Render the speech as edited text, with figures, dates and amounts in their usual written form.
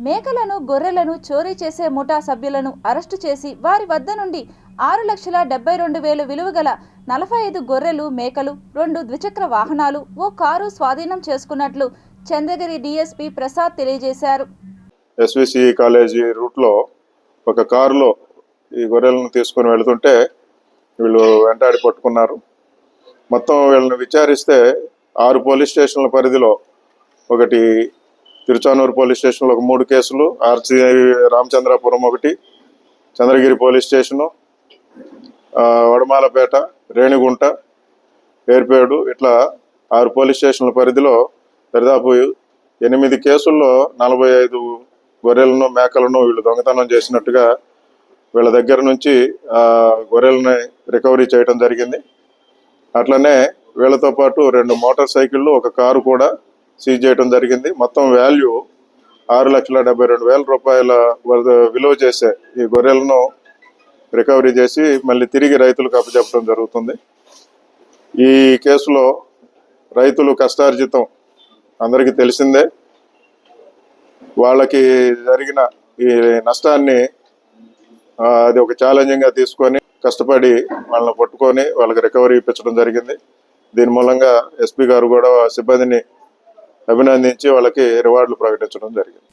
మేకలను గొర్రెలను చోరీ చేసే ముఠా సభ్యులను అరెస్టు చేసి వారి వద్ద నుండి 6,72,000 విలువ గల 45 గొర్రెలు మేకలు 2 ద్విచక్ర వాహనాలు ఓ కారు స్వాధీనం చేసుకున్నట్లు చంద్రగిరి డీఎస్పీ ప్రసాద్ తెలియజేశారు. ఎస్విసి కాలేజీ రూట్లో ఒక కారులో ఈ గొర్రెలను తీసుకుని వెళుతుంటే వీళ్ళు వెంటాడి పట్టుకున్నారు. మొత్తం వీళ్ళని విచారిస్తే 6 పోలీస్ స్టేషన్ల పరిధిలో, ఒకటి తిరుచానూరు పోలీస్ స్టేషన్లో ఒక 3 కేసులు, ఆర్సి రామచంద్రాపురం ఒకటి, చంద్రగిరి పోలీస్ స్టేషను, వడమాలపేట, రేణిగుంట, ఏర్పేడు, ఇట్లా 6 పోలీస్ స్టేషన్ల పరిధిలో దాదాపు 8 కేసుల్లో 45 గొర్రెలను మేకలను వీళ్ళు దొంగతనం చేసినట్టుగా వీళ్ళ దగ్గర నుంచి గొర్రెలని రికవరీ చేయడం జరిగింది. అట్లనే వీళ్ళతో పాటు 2 మోటార్ సైకిళ్ళు, ఒక కారు కూడా సీజ్ చేయడం జరిగింది. మొత్తం వాల్యూ 6,72,000 రూపాయల విలువ చేసే ఈ గొర్రెలను రికవరీ చేసి మళ్ళీ తిరిగి రైతులకు అప్పచెప్పడం జరుగుతుంది. ఈ కేసులో రైతులు కష్టార్జితం అందరికీ తెలిసిందే. వాళ్ళకి జరిగిన ఈ నష్టాన్ని అది ఒక ఛాలెంజింగ్గా తీసుకొని కష్టపడి వాళ్ళని పట్టుకొని వాళ్ళకి రికవరీ ఇప్పించడం జరిగింది. దీని మూలంగా ఎస్పీ గారు కూడా సిబ్బందిని అభినందించి వాళ్ళకి రివార్డులు ప్రకటించడం జరిగింది.